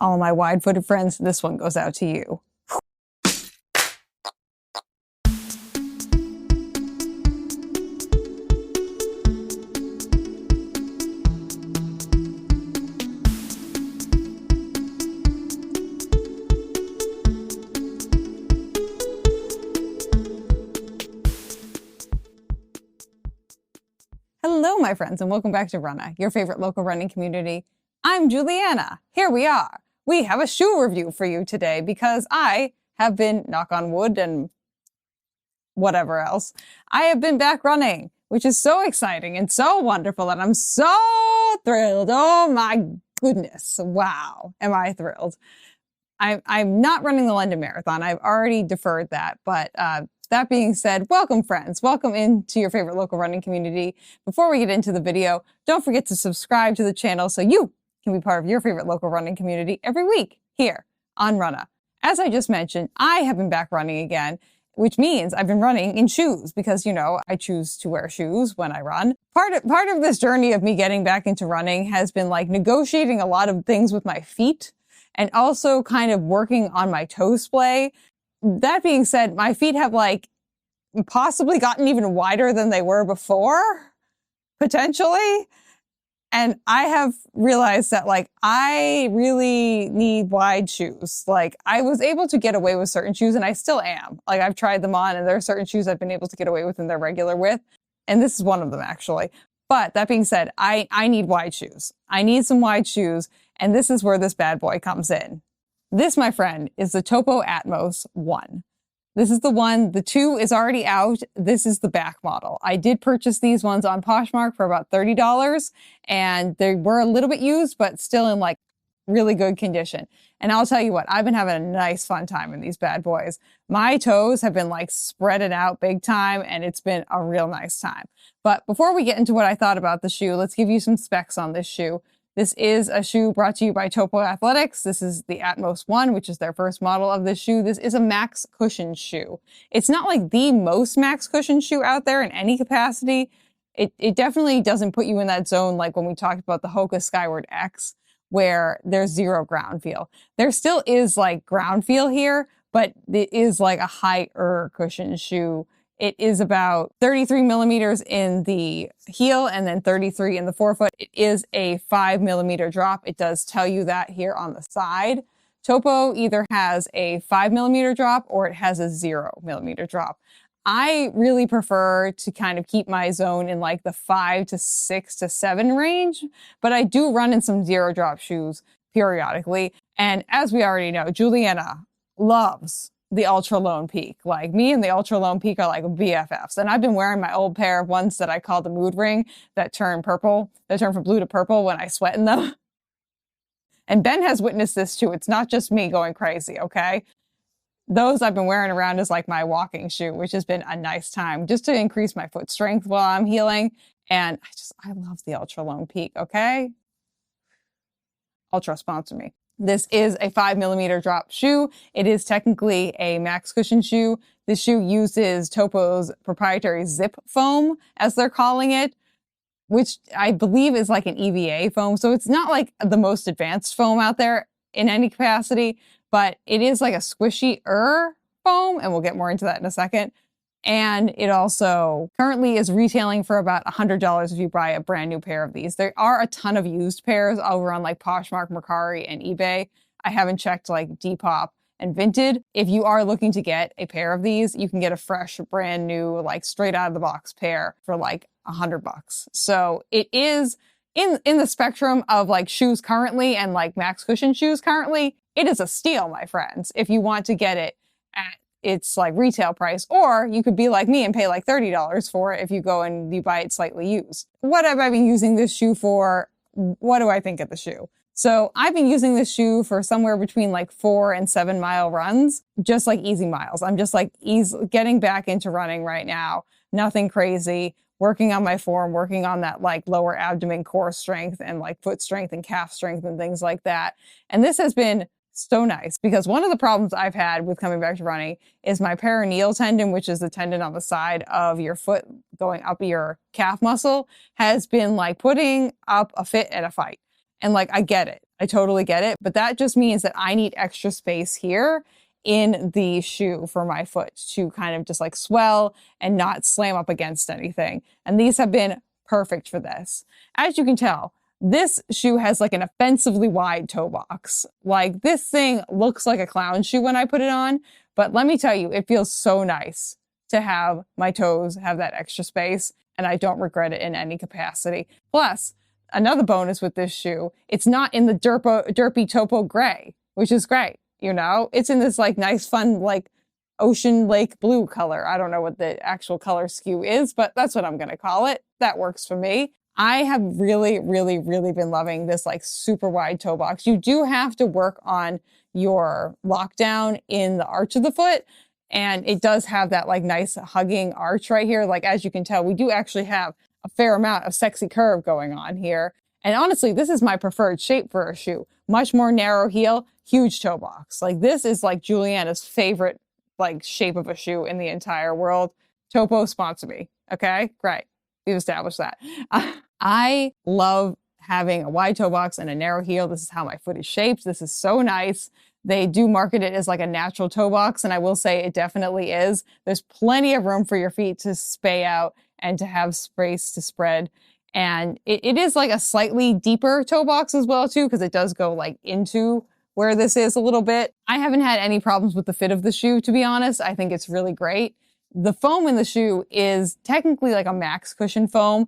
All my wide-footed friends, this one goes out to you. Hello, my friends, and welcome back to Runnah, your favorite local running community. I'm Juliana. Here we are. We have a shoe review for you today because I have been, knock on wood and whatever else, I have been back running, which is so exciting and so wonderful, and I'm so thrilled. Oh my goodness. Wow. Am I thrilled? I'm not running the London Marathon. I've already deferred that, but that being said, welcome friends. Welcome into your favorite local running community. Before we get into the video, don't forget to subscribe to the channel so you can be part of your favorite local running community every week here on Runnah. As I just mentioned, I have been back running again, which means I've been running in shoes because, you know, I choose to wear shoes when I run. Part of this journey of me getting back into running has been like negotiating a lot of things with my feet and also kind of working on my toe splay. That being said, my feet have like possibly gotten even wider than they were before, potentially. And I have realized that like I really need wide shoes. Like I was able to get away with certain shoes and I still am. Like I've tried them on and there are certain shoes I've been able to get away with in their regular width. And this is one of them actually. But that being said, I need wide shoes. I need some wide shoes. And this is where this bad boy comes in. This, my friend, is the Topo Atmos 1. This is the one. The 2 is already out. This is the back model. I did purchase these ones on Poshmark for about $30, and they were a little bit used, but still in like really good condition. And I'll tell you what, I've been having a nice fun time in these bad boys. My toes have been like spreading out big time, and it's been a real nice time. But before we get into what I thought about the shoe, let's give you some specs on this shoe. This is a shoe brought to you by Topo Athletics. This is the Atmos 1, which is their first model of this shoe. This is a max cushion shoe. It's not like the most max cushion shoe out there in any capacity. It definitely doesn't put you in that zone like when we talked about the HOKA Skyward X, where there's zero ground feel. There still is like ground feel here, but it is like a higher cushion shoe. It is about 33 millimeters in the heel and then 33 in the forefoot. It is a 5 millimeter drop. It does tell you that here on the side. Topo either has a 5 millimeter drop or it has a 0 millimeter drop. I really prefer to kind of keep my zone in like the 5 to 6 to 7 range, but I do run in some 0 drop shoes periodically. And as we already know, Juliana loves the Ultra Lone Peak. Like me and the Ultra Lone Peak are like BFFs. And I've been wearing my old pair of ones that I call the Mood Ring that turn purple, that turn from blue to purple when I sweat in them. And Ben has witnessed this too. It's not just me going crazy, okay? Those I've been wearing around as like my walking shoe, which has been a nice time just to increase my foot strength while I'm healing. And I love the Ultra Lone Peak, okay? Ultra sponsor me. This is a 5 millimeter drop shoe. It is technically a max cushion shoe. This shoe uses Topo's proprietary ZipFoam, as they're calling it, which I believe is like an EVA foam. So it's not like the most advanced foam out there in any capacity, but it is like a squishy-er foam, and we'll get more into that in a second. And it also currently is retailing for about $100 if you buy a brand new pair of these. There are a ton of used pairs over on like Poshmark, Mercari, and eBay. I haven't checked like Depop and Vinted. If you are looking to get a pair of these, you can get a fresh, brand new, like straight out of the box pair for like $100. So it is in the spectrum of like shoes currently and like max cushion shoes currently, it is a steal, my friends, if you want to get it at its like retail price, or you could be like me and pay like $30 for it if you go and you buy it slightly used. What have I been using this shoe for? What do I think of the shoe? So I've been using this shoe for somewhere between like 4 and 7 mile runs, just like easy miles. I'm just like getting back into running right now. Nothing crazy, working on my form, working on that like lower abdomen core strength and like foot strength and calf strength and things like that. And this has been so nice because one of the problems I've had with coming back to running is my peroneal tendon, which is the tendon on the side of your foot going up your calf muscle, has been like putting up a fit and a fight. And like, I get it. I totally get it. But that just means that I need extra space here in the shoe for my foot to kind of just like swell and not slam up against anything. And these have been perfect for this. As you can tell, this shoe has like an offensively wide toe box. Like this thing looks like a clown shoe when I put it on, but let me tell you, it feels so nice to have my toes have that extra space, and I don't regret it in any capacity. Plus, another bonus with this shoe, it's not in the derpy Topo gray, which is great. You know, it's in this like nice, fun, like ocean lake blue color. I don't know what the actual color scheme is, but that's what I'm going to call it. That works for me. I have really, really, really been loving this like super wide toe box. You do have to work on your lockdown in the arch of the foot. And it does have that like nice hugging arch right here. Like, as you can tell, we do actually have a fair amount of sexy curve going on here. And honestly, this is my preferred shape for a shoe. Much more narrow heel, huge toe box. Like this is like Juliana's favorite like shape of a shoe in the entire world. Topo, sponsor me. Okay, great. We've established that. I love having a wide toe box and a narrow heel. This is how my foot is shaped. This is so nice. They do market it as like a natural toe box, and I will say it definitely is. There's plenty of room for your feet to spay out and to have space to spread. And it is like a slightly deeper toe box as well too, because it does go like into where this is a little bit. I haven't had any problems with the fit of the shoe, to be honest. I think it's really great. The foam in the shoe is technically like a max cushion foam.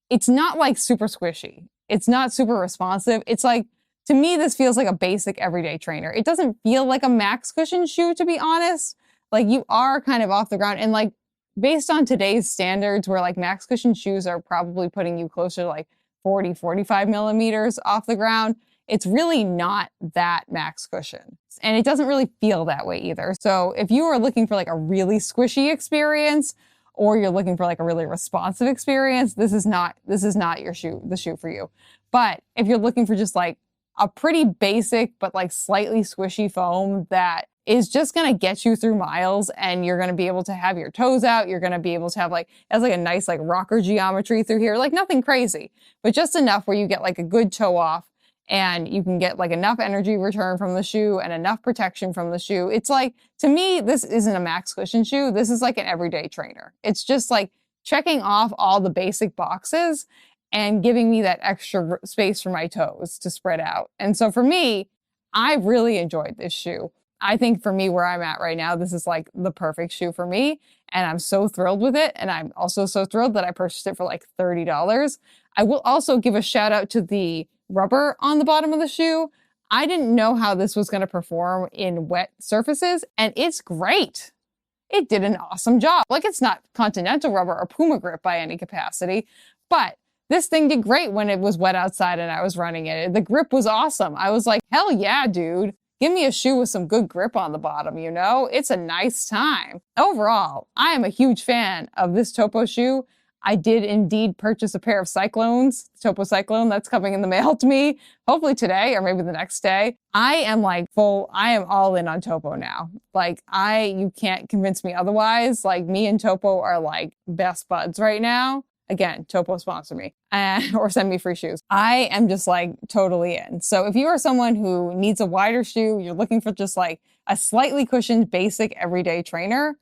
It's not like super squishy. It's not super responsive. It's like, to me, this feels like a basic everyday trainer. It doesn't feel like a max cushion shoe, to be honest. Like you are kind of off the ground, and like based on today's standards where like max cushion shoes are probably putting you closer to like 40, 45 millimeters off the ground, it's really not that max cushion. And it doesn't really feel that way either. So if you are looking for like a really squishy experience, or you're looking for like a really responsive experience, this is not the shoe for you. But if you're looking for just like a pretty basic, but like slightly squishy foam that is just going to get you through miles, and you're going to be able to have your toes out. You're going to be able to have like, it has like a nice like rocker geometry through here, like nothing crazy, but just enough where you get like a good toe off and you can get like enough energy return from the shoe and enough protection from the shoe. It's like, to me, this isn't a max cushion shoe. This is like an everyday trainer. It's just like checking off all the basic boxes and giving me that extra space for my toes to spread out. And so for me, I really enjoyed this shoe. I think for me, where I'm at right now, this is like the perfect shoe for me. And I'm so thrilled with it. And I'm also so thrilled that I purchased it for like $30. I will also give a shout out to the rubber on the bottom of the shoe. I didn't know how this was going to perform in wet surfaces, and it's great. It did an awesome job. Like, it's not Continental rubber or Puma grip by any capacity, but this thing did great when it was wet outside and I was running it. The grip was awesome. I was like, hell yeah, dude. Give me a shoe with some good grip on the bottom, you know? It's a nice time. Overall, I am a huge fan of this Topo shoe. I did indeed purchase a pair of Cyclones, Topo Cyclone. That's coming in the mail to me, hopefully today or maybe the next day. I am all in on Topo now. Like, you can't convince me otherwise. Like, me and Topo are like best buds right now. Again, Topo sponsor me or send me free shoes. I am just like totally in. So if you are someone who needs a wider shoe, you're looking for just like a slightly cushioned basic everyday trainer,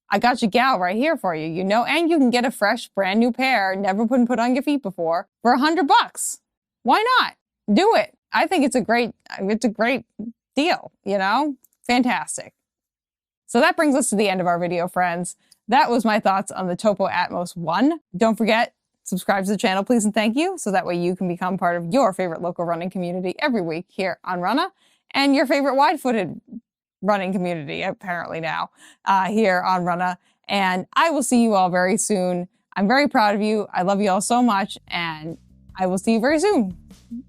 I got your gal right here for you, you know, and you can get a fresh brand new pair, never been put on your feet before, for $100. Why not? Do it. I think it's a great deal, you know? Fantastic. So that brings us to the end of our video, friends. That was my thoughts on the Topo Atmos 1. Don't forget, subscribe to the channel, please and thank you, so that way you can become part of your favorite local running community every week here on Runnah, and your favorite wide-footed running community, apparently now, here on Runnah. And I will see you all very soon. I'm very proud of you. I love you all so much, and I will see you very soon.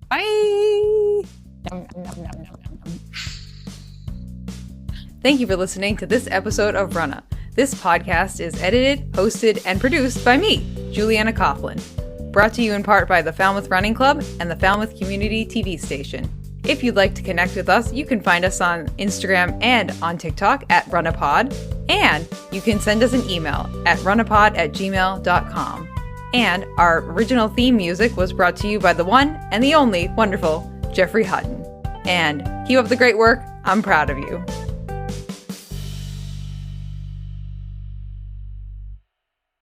Bye! Thank you for listening to this episode of Runnah. This podcast is edited, hosted, and produced by me, Juliana Coughlin. Brought to you in part by the Falmouth Running Club and the Falmouth Community TV station. If you'd like to connect with us, you can find us on Instagram and on TikTok at RunnahPod, and you can send us an email at runnahpod@gmail.com. And our original theme music was brought to you by the one and the only wonderful Jeffrey Hutton. And keep up the great work. I'm proud of you.